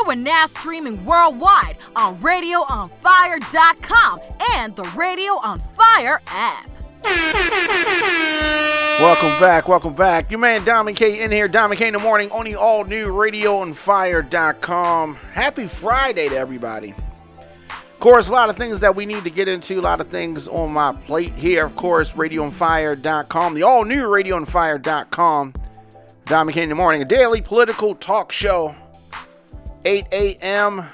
we're now streaming worldwide on RadioOnFire.com and the Radio on Fire app. Welcome back. Your man Dom and K in here. Dom and K in the morning on the all-new RadioOnFire.com. Happy Friday to everybody. Of course, a lot of things that we need to get into, a lot of things on my plate here. Of course, RadioOnFire.com, the all-new RadioOnFire.com. Dom and K in the morning, a daily political talk show. 8 a.m.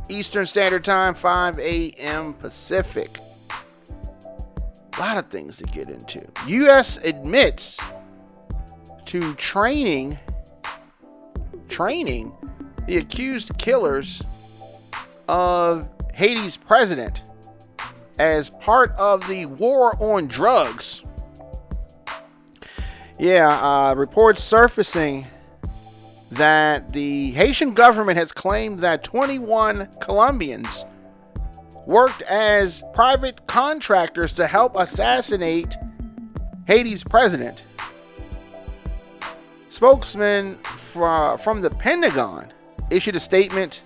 Eastern Standard Time, 5 a.m. Pacific. A lot of things to get into. U.S. admits to training the accused killers of Haiti's president as part of the war on drugs. Reports surfacing that the Haitian government has claimed that 21 Colombians worked as private contractors to help assassinate Haiti's president. Spokesman from the Pentagon issued a statement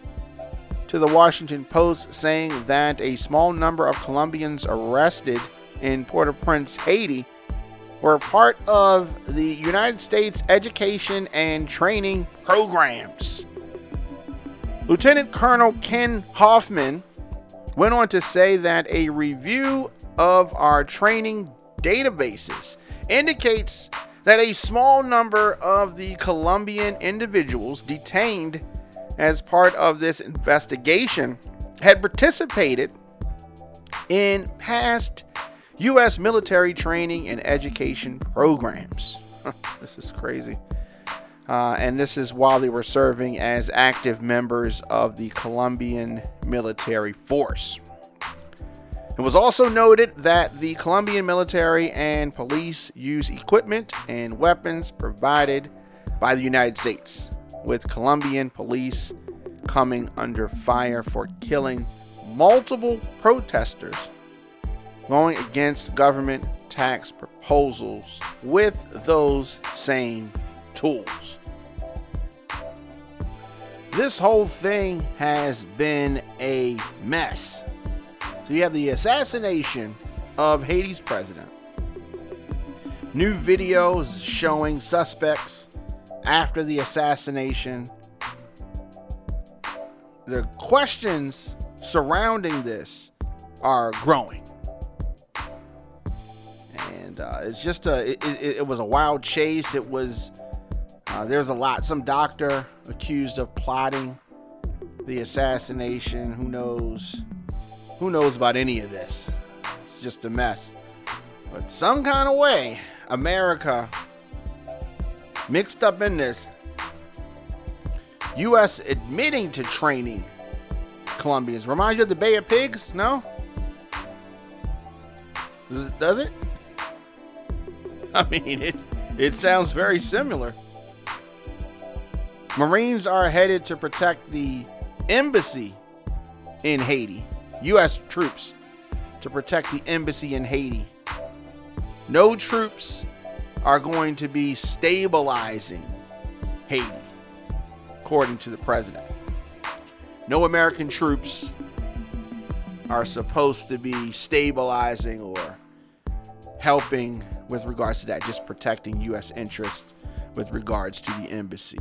to the Washington Post saying that a small number of Colombians arrested in Port-au-Prince, Haiti, were part of the United States education and training programs. Lieutenant Colonel Ken Hoffman went on to say that a review of our training databases indicates that a small number of the Colombian individuals detained as part of this investigation had participated in past U.S. military training and education programs. This is crazy. And this is while they were serving as active members of the Colombian military force. It was also noted that the Colombian military and police use equipment and weapons provided by the United States, with Colombian police coming under fire for killing multiple protesters going against government tax proposals with those same tools. This whole thing has been a mess. So you have the assassination of Haiti's president. New videos showing suspects after the assassination. The questions surrounding this are growing. And it's just it was a wild chase. It was there's a lot. Some doctor accused of plotting the assassination. Who knows about any of this? It's just a mess. But some kind of way, America mixed up in this. U.S. admitting to training Colombians. Remind you of the Bay of Pigs? No? Does it? I mean, it sounds very similar. Marines are headed to protect the embassy in Haiti. U.S. troops to protect the embassy in Haiti. No troops are going to be stabilizing Haiti, according to the president. No American troops are supposed to be stabilizing or helping with regards to that, just protecting U.S. interests with regards to the embassy.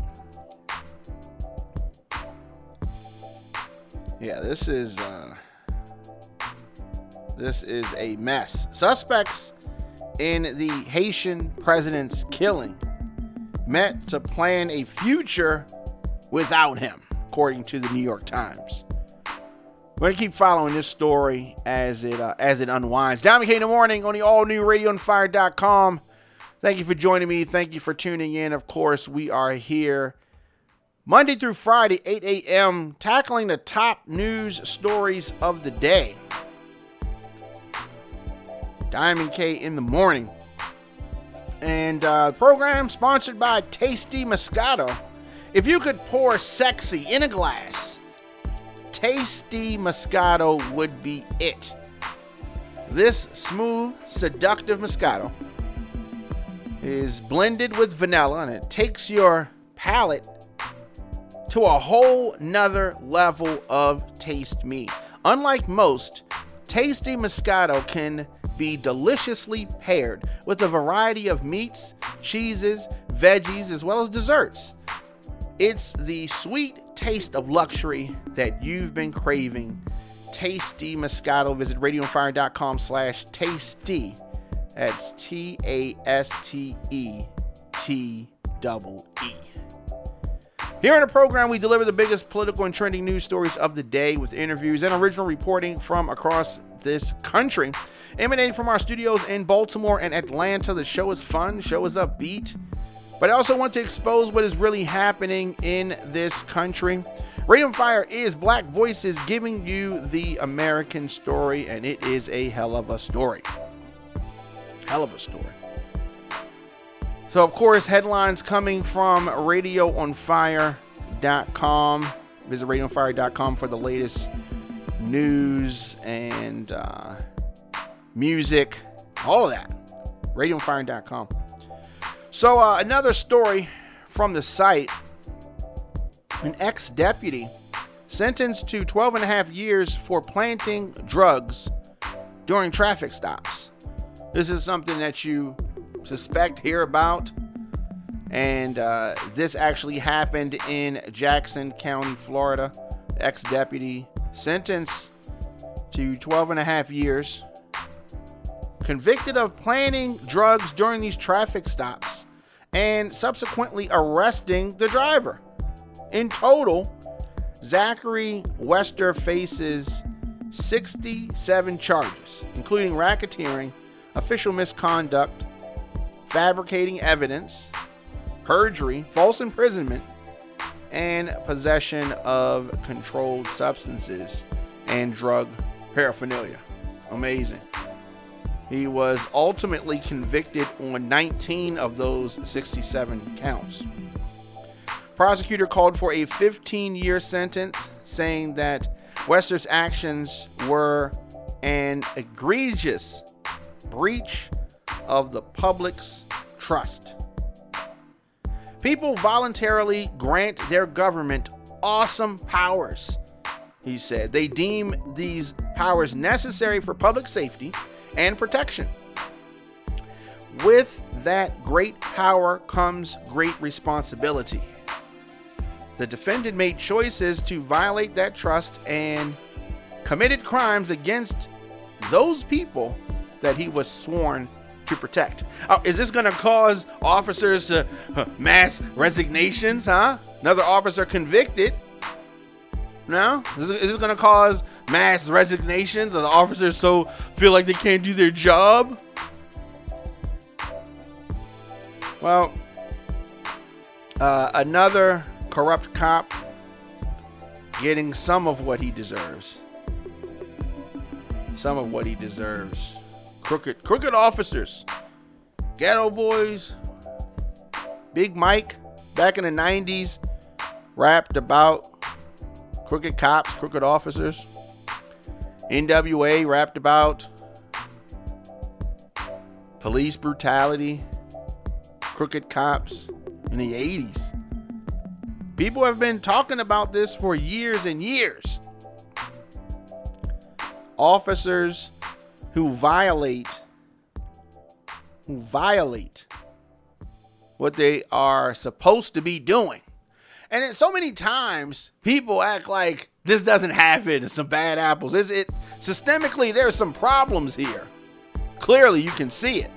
Yeah, this is a mess. Suspects in the Haitian president's killing met to plan a future without him, according to the New York Times. We're going to keep following this story as it unwinds. Dom K in the morning on the all-new RadioOnFire.com. Thank you for joining me. Thank you for tuning in. Of course, we are here Monday through Friday, 8 a.m., tackling the top news stories of the day. Diamond K in the morning. And program sponsored by Tasty Moscato. If you could pour sexy in a glass, Tasty Moscato would be it. This smooth, seductive Moscato is blended with vanilla, and it takes your palate to a whole nother level of taste meat. Unlike most, tasty Moscato can be deliciously paired with a variety of meats, cheeses, veggies, as well as desserts. It's the sweet taste of luxury that you've been craving. Tasty Moscato. Visit radioonfire.com/tasty. That's TASTETEE. Here in the program, we deliver the biggest political and trending news stories of the day with interviews and original reporting from across this country. Emanating from our studios in Baltimore and Atlanta, the show is fun, the show is upbeat, but I also want to expose what is really happening in this country. Radio on Fire is Black voices giving you the American story, and it is a hell of a story. Hell of a story. So, of course, headlines coming from radioonfire.com. Visit radioonfire.com for the latest news and music, all of that. radioonfire.com. So, another story from the site. An ex-deputy sentenced to 12 and a half years for planting drugs during traffic stops. This is something that you suspect, hear about, and this actually happened in Jackson County, Florida. Ex-deputy sentenced to 12 and a half years, convicted of planting drugs during these traffic stops and subsequently arresting the driver. In total, Zachary Wester faces 67 charges, including racketeering, official misconduct, fabricating evidence, perjury, false imprisonment, and possession of controlled substances and drug paraphernalia. Amazing. He was ultimately convicted on 19 of those 67 counts. Prosecutor called for a 15-year sentence, saying that Wester's actions were an egregious breach of the public's trust. People voluntarily grant their government awesome powers, he said. They deem these powers necessary for public safety and protection. With that great power comes great responsibility. The defendant made choices to violate that trust and committed crimes against those people that he was sworn to protect. Is this going to cause officers to mass resignations, huh? Another officer convicted. No? Is this going to cause mass resignations of the officers so feel like they can't do their job? Well, another corrupt cop getting some of what he deserves. Some of what he deserves. Crooked officers. Ghetto Boys. Big Mike back in the 90s rapped about crooked cops, crooked officers. NWA rapped about police brutality, crooked cops in the 80s. People have been talking about this for years and years. Officers who violate what they are supposed to be doing. And so many times people act like this doesn't happen. It's some bad apples. Systemically, there's some problems here. Clearly, you can see it.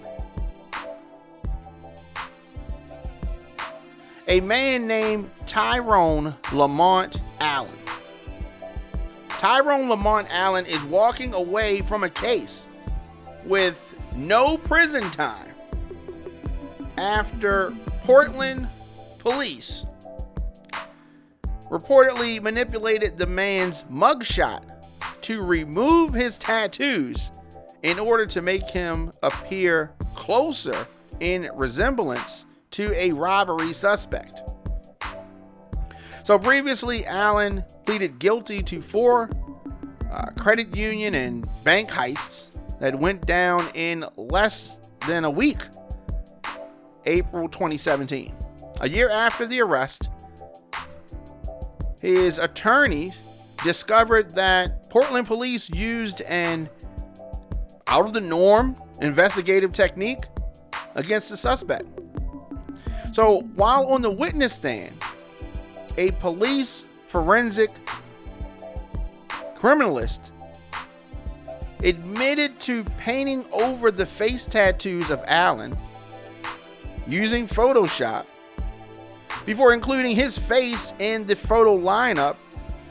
A man named Tyrone Lamont Allen. Tyrone Lamont Allen is walking away from a case with no prison time after Portland police reportedly manipulated the man's mugshot to remove his tattoos in order to make him appear closer in resemblance to a robbery suspect. So previously, Allen pleaded guilty to 4 credit union and bank heists that went down in less than a week, April 2017. A year after the arrest, his attorneys discovered that Portland police used an out of the norm investigative technique against the suspect. So while on the witness stand, a police forensic criminalist admitted to painting over the face tattoos of Allen using Photoshop before including his face in the photo lineup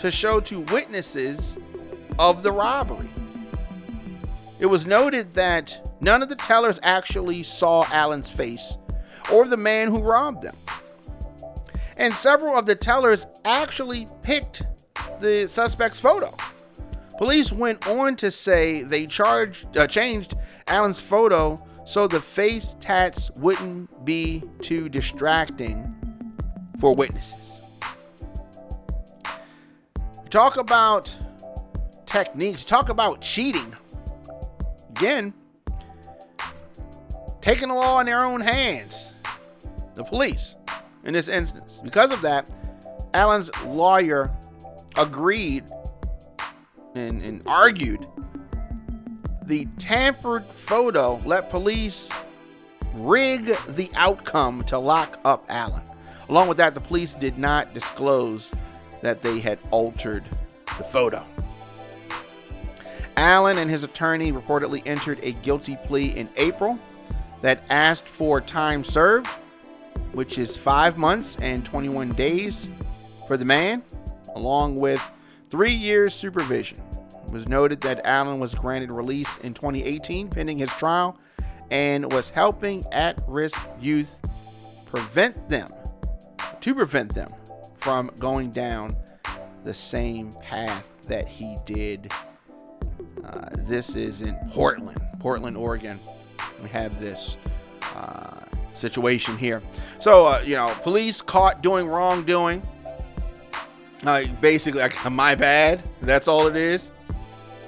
to show to witnesses of the robbery. It was noted that none of the tellers actually saw Allen's face or the man who robbed them. And several of the tellers actually picked the suspect's photo. Police went on to say they changed Allen's photo so the face tats wouldn't be too distracting for witnesses. Talk about techniques, talk about cheating. Again, taking the law in their own hands, the police in this instance. Because of that, Allen's lawyer agreed and argued the tampered photo let police rig the outcome to lock up Allen. Along with that, the police did not disclose that they had altered the photo. Allen and his attorney reportedly entered a guilty plea in April that asked for time served, which is 5 months and 21 days for the man, along with 3 years supervision. It was noted that Allen was granted release in 2018 pending his trial and was helping at-risk youth prevent them from going down the same path that he did. This is in Portland, Oregon. We have this situation here. So, police caught doing wrongdoing. Basically, like, my bad. That's all it is.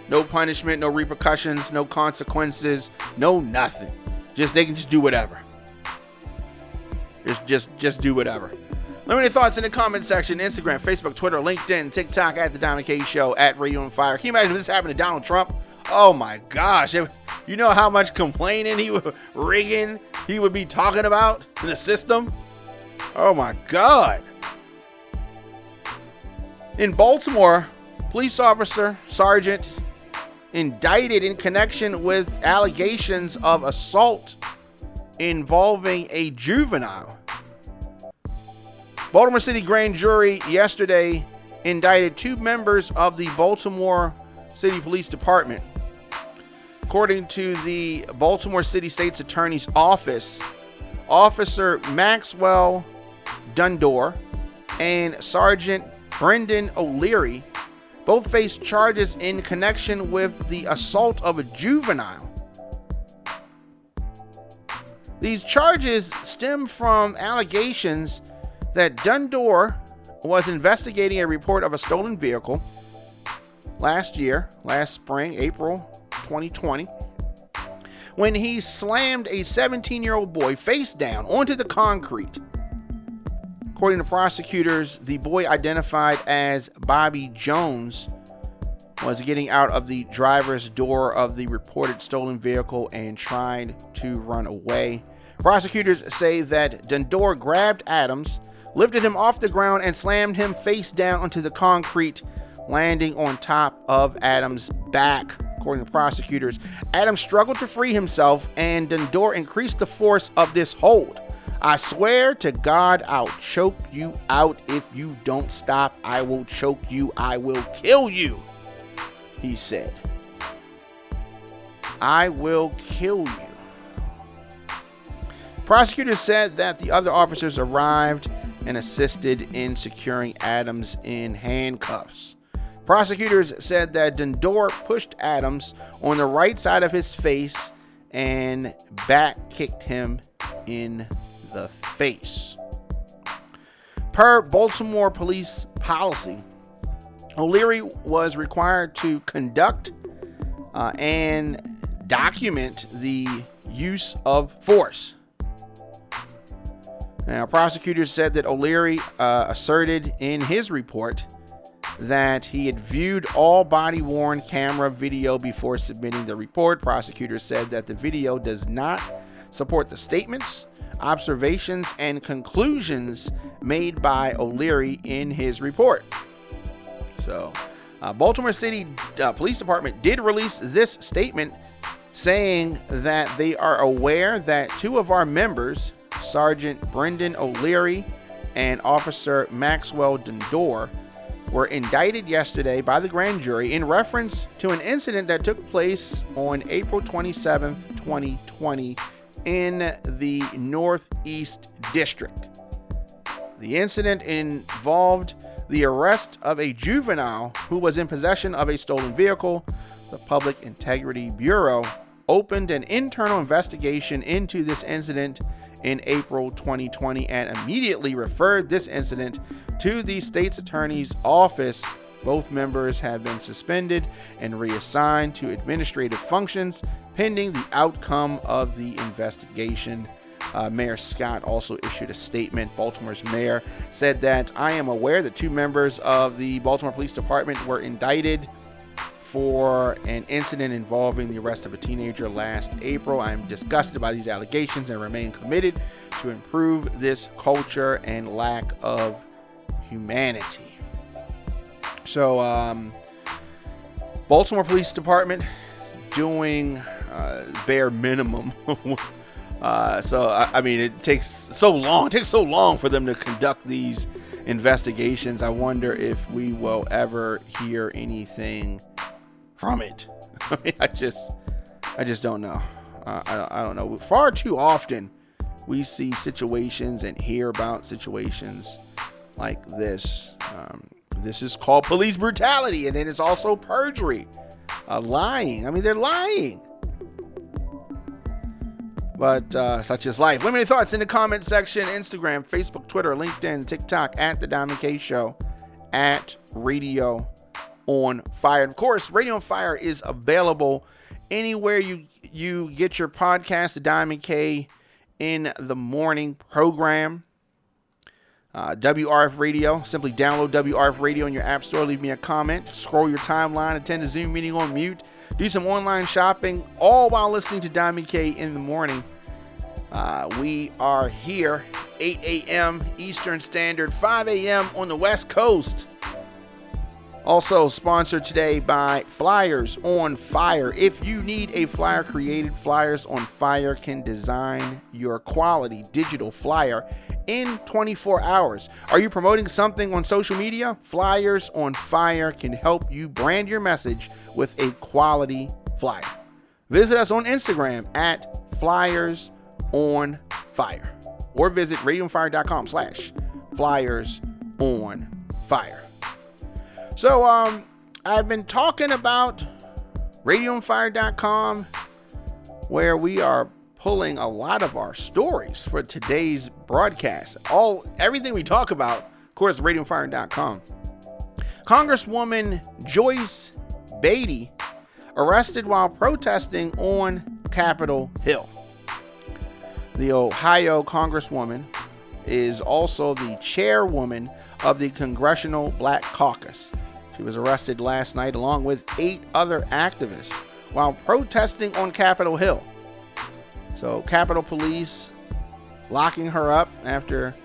No punishment, no repercussions, no consequences, no nothing. They can just do whatever. Just do whatever. Let me know your thoughts in the comment section. Instagram, Facebook, Twitter, LinkedIn, TikTok at The Diamond K Show, at Radio on Fire. Can you imagine if this happened to Donald Trump? Oh my gosh. You know how much complaining rigging he would be talking about in the system? Oh my God. In Baltimore, police officer, sergeant, indicted in connection with allegations of assault involving a juvenile. Baltimore City Grand Jury yesterday indicted 2 members of the Baltimore City Police Department. According to the Baltimore City State's Attorney's Office, Officer Maxwell Dundor and Sergeant Brendan O'Leary both face charges in connection with the assault of a juvenile. These charges stem from allegations that Dundor was investigating a report of a stolen vehicle last spring, April 2020, when he slammed a 17-year-old boy face down onto the concrete. According to prosecutors, the boy, identified as Bobby Jones, was getting out of the driver's door of the reported stolen vehicle and tried to run away. Prosecutors say that Dundor grabbed Adams, lifted him off the ground, and slammed him face down onto the concrete, landing on top of Adams' back. According to prosecutors, Adams struggled to free himself, and Dundor increased the force of this hold. "I swear to God, I'll choke you out if you don't stop. I will choke you. I will kill you," he said. "I will kill you." Prosecutors said that the other officers arrived and assisted in securing Adams in handcuffs. Prosecutors said that Dundor pushed Adams on the right side of his face and back kicked him in the face. Per Baltimore police policy, O'Leary was required to conduct and document the use of force. Now, prosecutors said that O'Leary asserted in his report that he had viewed all body-worn camera video before submitting the report. Prosecutors said that the video does not support the statements, observations, and conclusions made by O'Leary in his report. So, Baltimore City Police Department did release this statement saying that they are aware that two of our members, Sergeant Brendan O'Leary and Officer Maxwell Dundor, were indicted yesterday by the grand jury in reference to an incident that took place on April 27, 2020 in the Northeast District. The incident involved the arrest of a juvenile who was in possession of a stolen vehicle. The Public Integrity Bureau opened an internal investigation into this incident in April 2020 and immediately referred this incident to the state's attorney's office. Both members have been suspended and reassigned to administrative functions pending the outcome of the investigation. Mayor Scott also issued a statement. Baltimore's mayor said that I am aware that two members of the Baltimore Police Department were indicted for an incident involving the arrest of a teenager last April. I am disgusted by these allegations and remain committed to improve this culture and lack of humanity. So, Baltimore Police Department doing bare minimum. I mean, it takes so long for them to conduct these investigations. I wonder if we will ever hear anything from it. I mean, I just don't know. I don't know. Far too often we see situations and hear about situations like this. This is called police brutality, and then it's also perjury, lying. I mean, they're lying. But such is life. Let me know your thoughts in the comment section. Instagram, Facebook, Twitter, LinkedIn, TikTok, at The Diamond K Show, at Radio on Fire. Of course, Radio on Fire is available anywhere you get your podcast, The Diamond K in the Morning program. WRF Radio. Simply download WRF Radio in your app store. Leave me a comment. Scroll your timeline. Attend a Zoom meeting on mute. Do some online shopping, all while listening to Diamond K in the Morning. We are here 8 a.m. Eastern Standard, 5 a.m. on the West Coast. Also sponsored today by Flyers on Fire. If you need a flyer created, Flyers on Fire can design your quality digital flyer in 24 hours. Are you promoting something on social media? Flyers on Fire can help you brand your message with a quality flyer. Visit us on Instagram at Flyers on Fire or visit radioonfire.com/Flyers on Fire. So, I've been talking about radioonfire.com, where we are pulling a lot of our stories for today's broadcast. Everything we talk about, of course, radioonfire.com. Congresswoman Joyce Beatty arrested while protesting on Capitol Hill. The Ohio Congresswoman is also the chairwoman of the Congressional Black Caucus. She was arrested last night along with 8 other activists while protesting on Capitol Hill. So Capitol Police locking her up after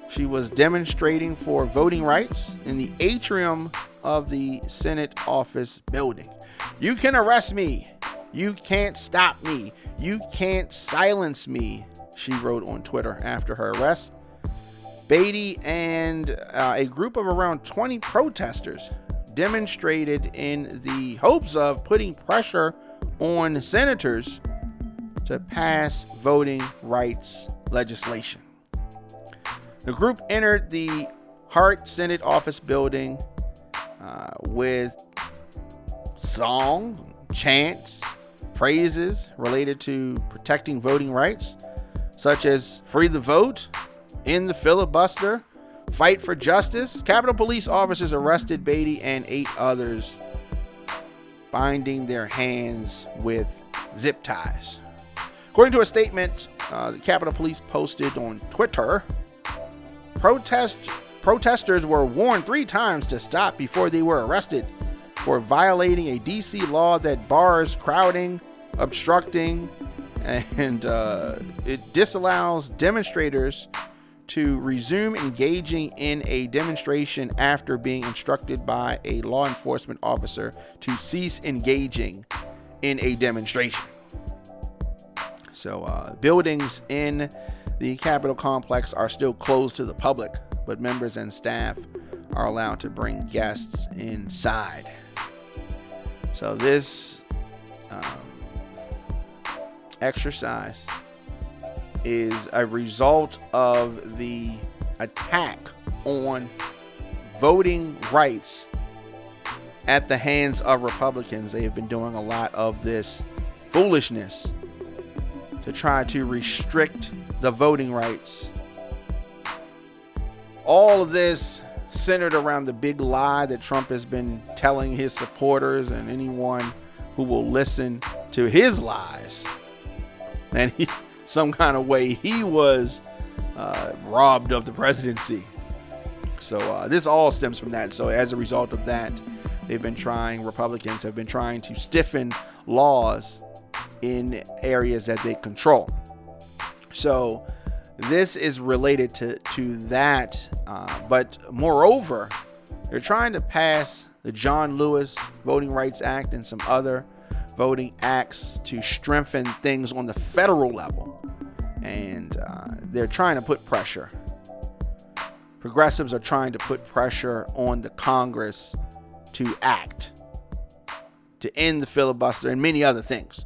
she was demonstrating for voting rights in the atrium of the Senate office building. You can arrest me. You can't stop me. You can't silence me, she wrote on Twitter after her arrest. Beatty and a group of around 20 protesters demonstrated in the hopes of putting pressure on senators to pass voting rights legislation. The group entered the Hart Senate office building with song, chants, phrases related to protecting voting rights, such as free the vote, end the filibuster, fight for justice. Capitol Police officers arrested Beatty and 8 others, binding their hands with zip ties. According to a statement the Capitol Police posted on Twitter, protesters were warned 3 times to stop before they were arrested for violating a D.C. law that bars crowding, obstructing, and it disallows demonstrators to resume engaging in a demonstration after being instructed by a law enforcement officer to cease engaging in a demonstration. So buildings in the Capitol complex are still closed to the public, but members and staff are allowed to bring guests inside. So this exercise is a result of the attack on voting rights at the hands of Republicans. They have been doing a lot of this foolishness to try to restrict the voting rights. All of this centered around the big lie that Trump has been telling his supporters and anyone who will listen to his lies. And some kind of way he was robbed of the presidency. So this all stems from that. So as a result of that, Republicans have been trying to stiffen laws in areas that they control. So this is related to that. But moreover, they're trying to pass the John Lewis Voting Rights Act and some other voting acts to strengthen things on the federal level. And they're trying to put pressure. Progressives are trying to put pressure on the Congress to act, to end the filibuster and many other things.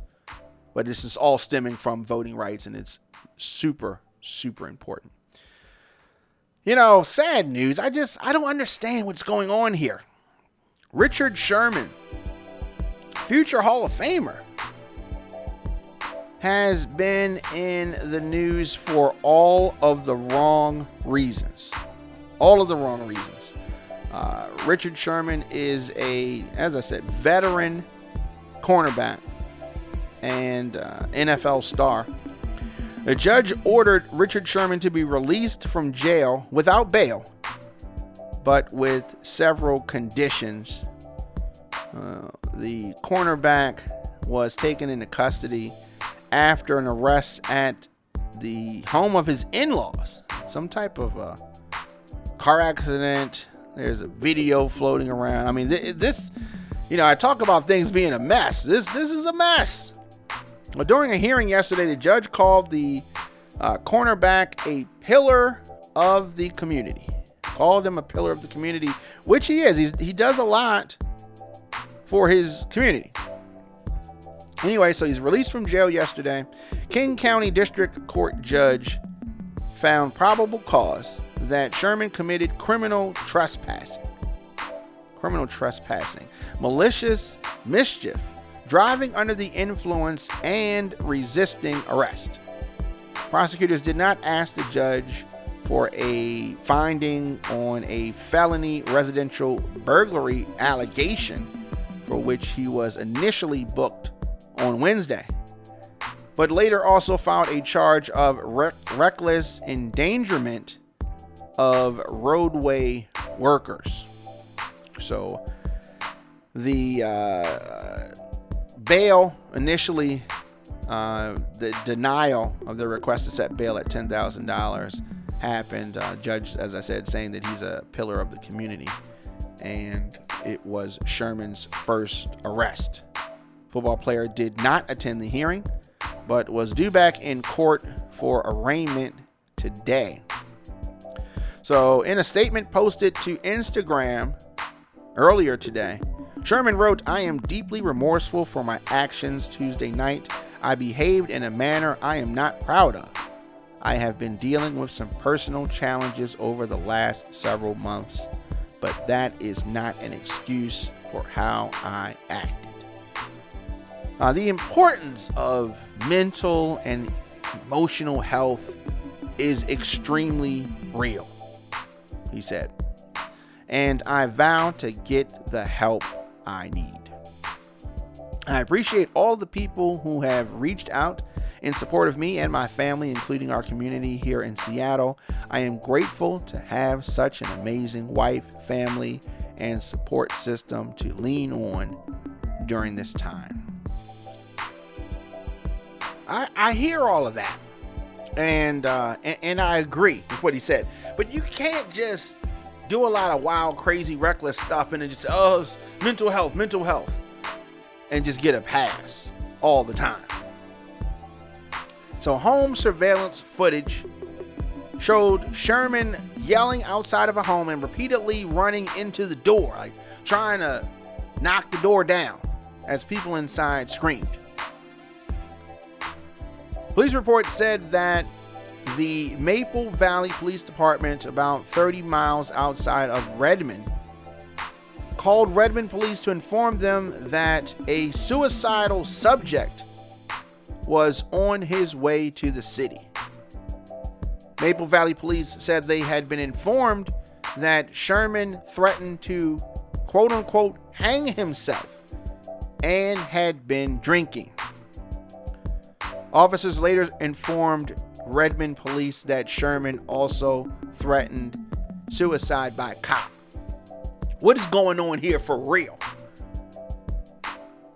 But this is all stemming from voting rights, and it's super, super important. You know, sad news. I don't understand what's going on here. Richard Sherman, future Hall of Famer, has been in the news for all of the wrong reasons. All of the wrong reasons. Richard Sherman is as I said, veteran cornerback and NFL star. A judge ordered Richard Sherman to be released from jail without bail, but with several conditions. The cornerback was taken into custody after an arrest at the home of his in-laws. Some type of car accident. There's a video floating around. I mean, this, I talk about things being a mess. This is a mess. Well, during a hearing yesterday, the judge called the cornerback a pillar of the community. Called him a pillar of the community, which he is. He does a lot for his community. Anyway, so he's released from jail yesterday. King County District Court judge found probable cause that Sherman committed criminal trespassing, malicious mischief, driving under the influence, and resisting arrest. Prosecutors did not ask the judge for a finding on a felony residential burglary allegation for which he was initially booked on Wednesday, but later also filed a charge of reckless endangerment of roadway workers. So the bail initially, the denial of the request to set bail at $10,000 happened. Judge, as I said, saying that he's a pillar of the community, and it was Sherman's first arrest. Football player did not attend the hearing, but was due back in court for arraignment today. So in a statement posted to Instagram earlier today, Sherman wrote, "I am deeply remorseful for my actions Tuesday night. I behaved in a manner I am not proud of. I have been dealing with some personal challenges over the last several months, but that is not an excuse for how I acted." The importance of mental and emotional health is extremely real, he said, and I vow to get the help I need. I appreciate all the people who have reached out in support of me and my family, including our community here in Seattle. I am grateful to have such an amazing wife, family, and support system to lean on during this time. I hear all of that, and I agree with what he said. But you can't just do a lot of wild, crazy, reckless stuff and then just say, oh, it's mental health, and just get a pass all the time. So home surveillance footage showed Sherman yelling outside of a home and repeatedly running into the door, like trying to knock the door down as people inside screamed. Police reports said that the Maple Valley Police Department, about 30 miles outside of Redmond, called Redmond police to inform them that a suicidal subject was on his way to the city. Maple Valley police said they had been informed that Sherman threatened to, quote unquote, hang himself and had been drinking. Officers later informed Redmond police that Sherman also threatened suicide by cop. What is going on here for real?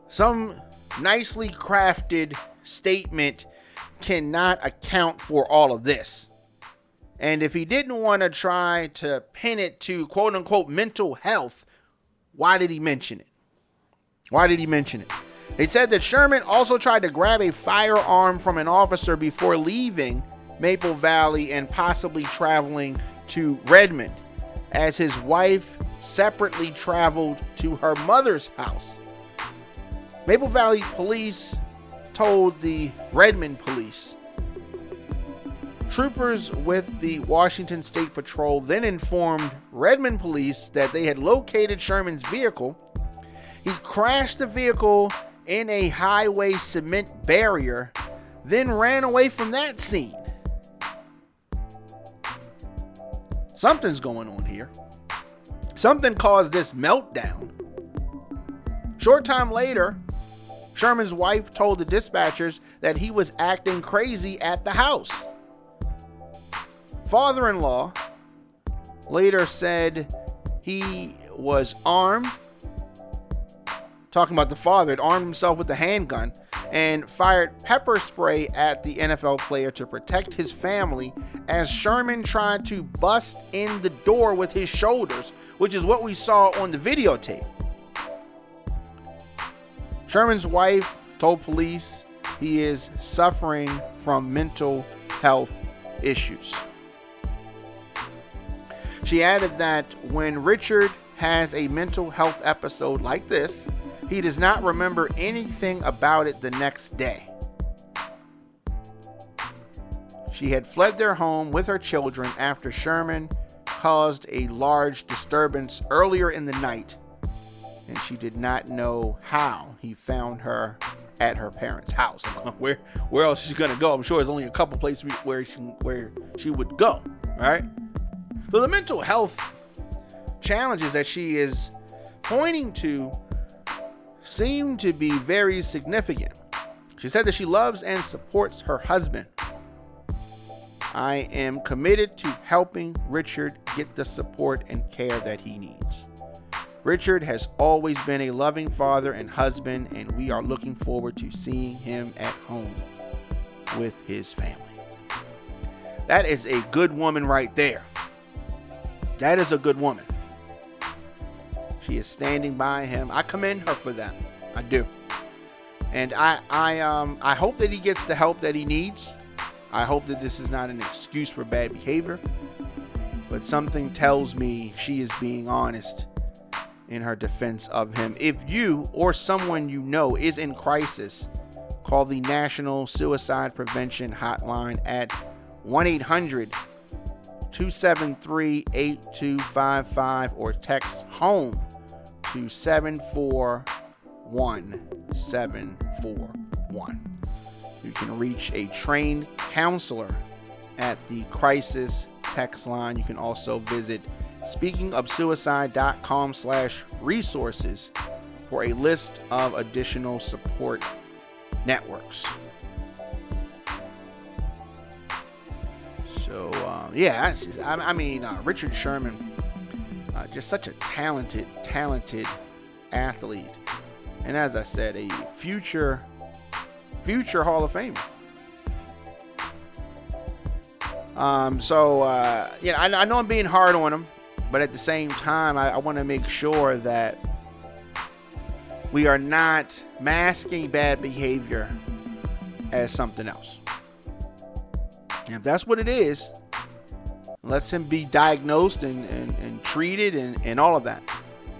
Some nicely crafted statement cannot account for all of this. And if he didn't want to try to pin it to quote unquote mental health, why did he mention it? They said that Sherman also tried to grab a firearm from an officer before leaving Maple Valley and possibly traveling to Redmond, as his wife separately traveled to her mother's house. Maple Valley police told the Redmond police. Troopers with the Washington State Patrol then informed Redmond police that they had located Sherman's vehicle. He crashed the vehicle in a highway cement barrier, then ran away from that scene. Something's going on here. Something caused this meltdown. Short time later, Sherman's wife told the dispatchers that he was acting crazy at the house. Father-in-law later said he was armed. Talking about the father, had armed himself with a handgun and fired pepper spray at the NFL player to protect his family as Sherman tried to bust in the door with his shoulders, which is what we saw on the videotape. Sherman's wife told police he is suffering from mental health issues. She added that when Richard has a mental health episode like this, he does not remember anything about it the next day. She had fled their home with her children after Sherman caused a large disturbance earlier in the night, and she did not know how he found her at her parents' house. Where else is she gonna go? I'm sure there's only a couple places where she would go, right? So the mental health challenges that she is pointing to seem to be very significant. She said that she loves and supports her husband. I am committed to helping Richard get the support and care that he needs. Richard has always been a loving father and husband, and we are looking forward to seeing him at home with his family. That is a good woman right there. That is a good woman. She is standing by him. I commend her for that. I do. And I hope that he gets the help that he needs. I hope that this is not an excuse for bad behavior. But something tells me she is being honest in her defense of him. If you or someone you know is in crisis, call the National Suicide Prevention Hotline at 1-800-273-8255 or text HOME to 741-741. You can reach a trained counselor at the crisis text line. You can also visit speakingofsuicide.com/resources for a list of additional support networks. So, Richard Sherman, just such a talented athlete. And as I said, a future Hall of Famer. I know I'm being hard on him, but at the same time, I want to make sure that we are not masking bad behavior as something else. And if that's what it is, let's him be diagnosed and treated and all of that.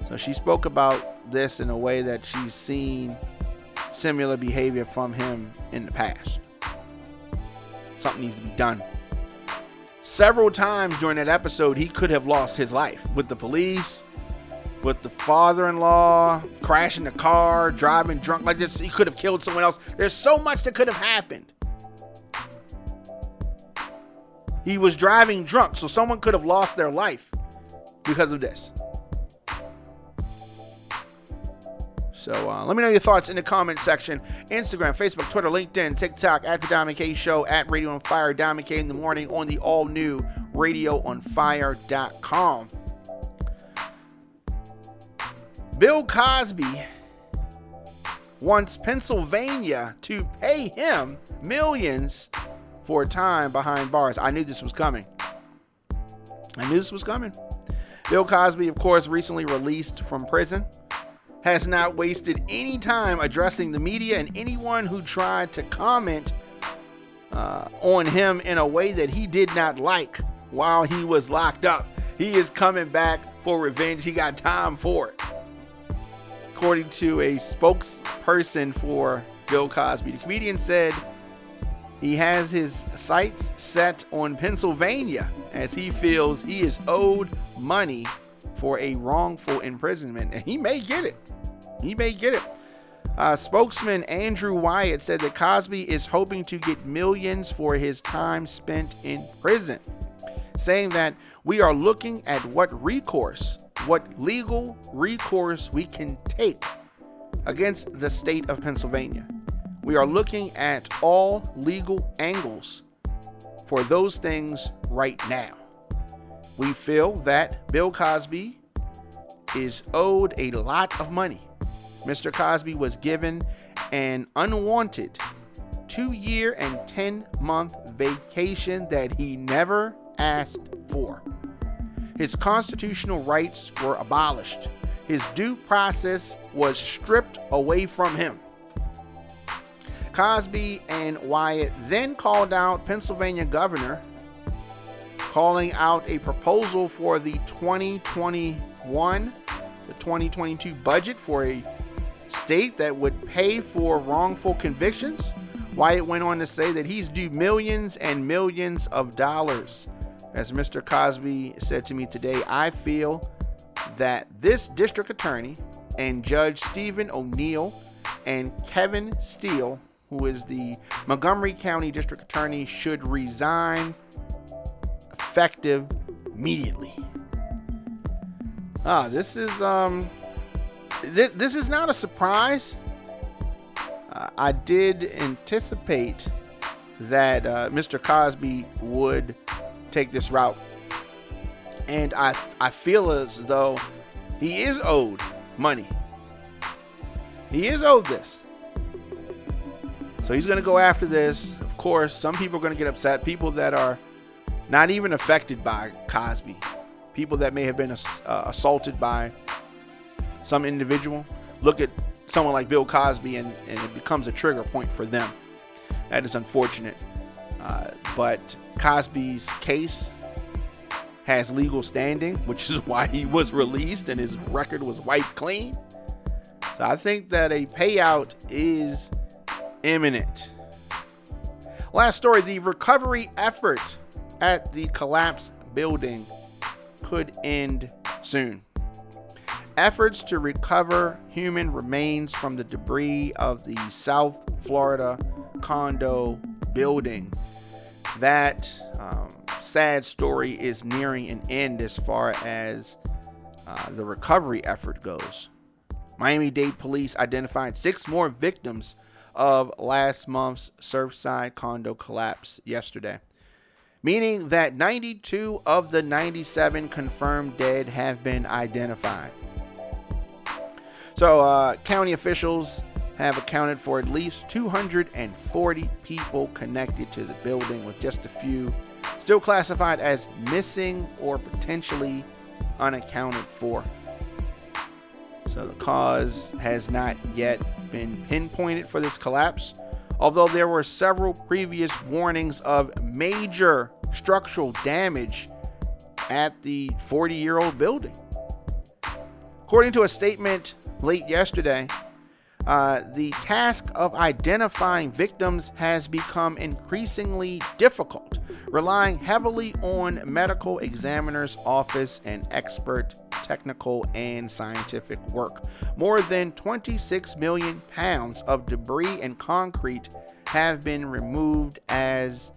So she spoke about this in a way that she's seen similar behavior from him in the past. Something needs to be done. Several times during that episode, he could have lost his life with the police, with the father-in-law, crashing the car, driving drunk like this. He could have killed someone else. There's so much that could have happened. He was driving drunk, so someone could have lost their life because of this. So let me know your thoughts in the comment section. Instagram, Facebook, Twitter, LinkedIn, TikTok, at The Diamond K Show, at Radio on Fire, Diamond K in the morning on the all-new RadioOnFire.com. Bill Cosby wants Pennsylvania to pay him millions for time behind bars. I knew this was coming. Bill Cosby, of course, recently released from prison, has not wasted any time addressing the media and anyone who tried to comment on him in a way that he did not like while he was locked up. He is coming back for revenge. He got time for it. According to a spokesperson for Bill Cosby, the comedian said he has his sights set on Pennsylvania as he feels he is owed money for a wrongful imprisonment, and he may get it. Spokesman Andrew Wyatt said that Cosby is hoping to get millions for his time spent in prison, saying that we are looking at what legal recourse we can take against the state of Pennsylvania. We are looking at all legal angles for those things right now. We feel that Bill Cosby is owed a lot of money. Mr. Cosby was given an unwanted 2-year and 10-month vacation that he never asked for. His constitutional rights were abolished. His due process was stripped away from him. Cosby and Wyatt then called out Pennsylvania governor, calling out a proposal for the 2022 budget for a state that would pay for wrongful convictions. Wyatt went on to say that he's due millions and millions of dollars. As Mr. Cosby said to me today, I feel that this district attorney and Judge Stephen O'Neill and Kevin Steele, who is the Montgomery County District Attorney, should resign effective immediately. This is not a surprise. I did anticipate that Mr. Cosby would take this route, and I feel as though he is owed money. He is owed this. So he's going to go after this. Of course, some people are going to get upset. People that are not even affected by Cosby. People that may have been assaulted by some individual. Look at someone like Bill Cosby and it becomes a trigger point for them. That is unfortunate. But Cosby's case has legal standing, which is why he was released and his record was wiped clean. So I think that a payout is imminent. Last story, the recovery effort at the collapsed building could end soon. Efforts to recover human remains from the debris of the South Florida condo building. That sad story is nearing an end as far as the recovery effort goes. Miami-Dade police identified 6 more victims of last month's Surfside condo collapse yesterday. meaning that 92 of the 97 confirmed dead have been identified. So county officials have accounted for at least 240 people connected to the building, with just a few still classified as missing or potentially unaccounted for. So the cause has not yet been pinpointed for this collapse, although there were several previous warnings of major structural damage at the 40-year-old building. According to a statement late yesterday, the task of identifying victims has become increasingly difficult, relying heavily on medical examiners' office and expert technical and scientific work. More than 26 million pounds of debris and concrete have been removed as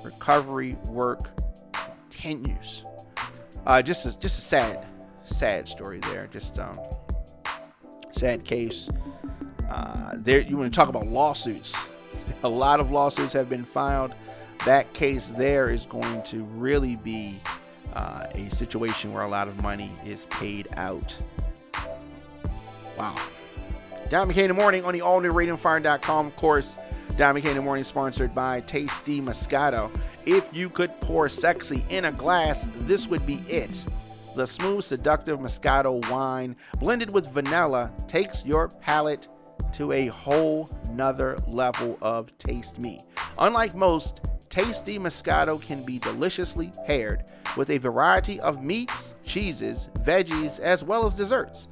recovery work continues. Just a sad story there. Just sad case. There, you want to talk about lawsuits? A lot of lawsuits have been filed. That case there is going to really be a situation where a lot of money is paid out. Wow. Don McKay in the morning on the all-new RadioFire.com. Of course, Don McKay in the morning sponsored by Tasty Moscato. If you could pour sexy in a glass, this would be it. The smooth, seductive Moscato wine blended with vanilla takes your palate to a whole nother level of taste me. Unlike most, Tasty Moscato can be deliciously paired with a variety of meats, cheeses, veggies, as well as desserts.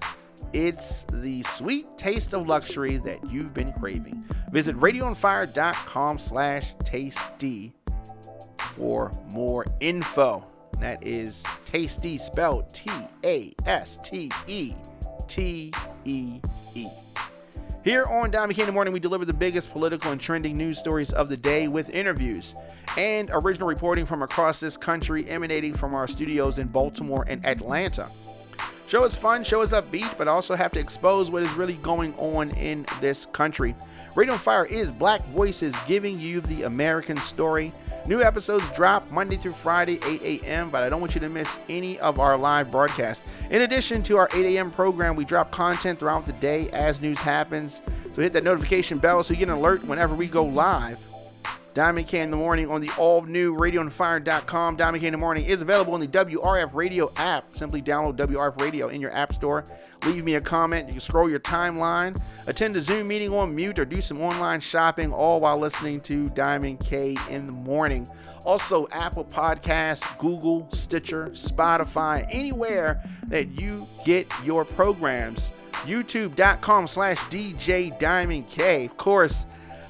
It's the sweet taste of luxury that you've been craving. Visit radioonfire.com/tasty for more info. That is tasty, spelled T-A-S-T-E-T-E-E. Here on Don McKay in the Morning, we deliver the biggest political and trending news stories of the day with interviews and original reporting from across this country, emanating from our studios in Baltimore and Atlanta. Show is fun, show is upbeat, but also have to expose what is really going on in this country. Radio on Fire is Black voices giving you the American story. New episodes drop Monday through Friday, 8 a.m., but I don't want you to miss any of our live broadcasts. In addition to our 8 a.m. program, we drop content throughout the day as news happens. So hit that notification bell so you get an alert whenever we go live. Don McKay in the Morning on the all-new RadioOnFire.com. Don McKay in the Morning is available on the WRF Radio app. Simply download WRF Radio in your app store. Leave me a comment. You can scroll your timeline, attend a Zoom meeting on mute, or do some online shopping, all while listening to Diamond K in the Morning. Also, Apple Podcasts, Google, Stitcher, Spotify, anywhere that you get your programs. YouTube.com/DJ Diamond K. Of course,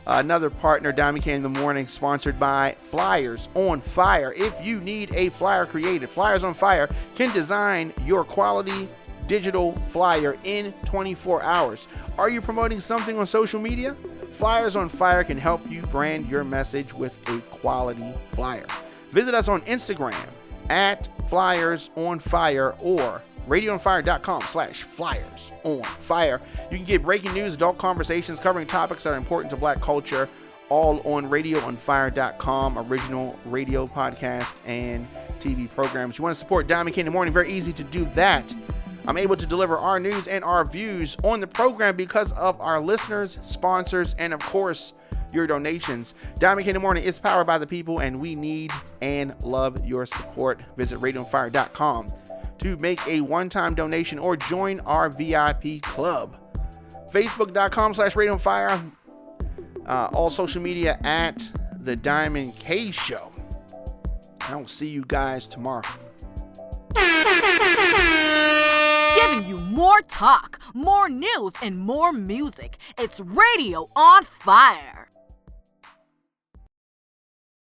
another partner, Don McKay in the Morning, sponsored by Flyers on Fire. If you need a flyer created, Flyers on Fire can design your quality digital flyer in 24 hours. Are you promoting something on social media? Flyers on Fire can help you brand your message with a quality flyer. Visit us on Instagram at Flyers on Fire or radioonfire.com/Flyers on Fire. You can get breaking news, adult conversations covering topics that are important to Black culture, all on radioonfire.com, original radio podcast and TV programs. You want to support Don McKay in the Morning? Very easy to do that. I'm able to deliver our news and our views on the program because of our listeners, sponsors, and of course, your donations. Don McKay in the Morning is powered by the people, and we need and love your support. Visit radioonfire.com to make a one-time donation or join our VIP club. Facebook.com/radioonfire. All social media at The Diamond K Show. I will see you guys tomorrow. Giving you more talk, more news, and more music. It's Radio on Fire.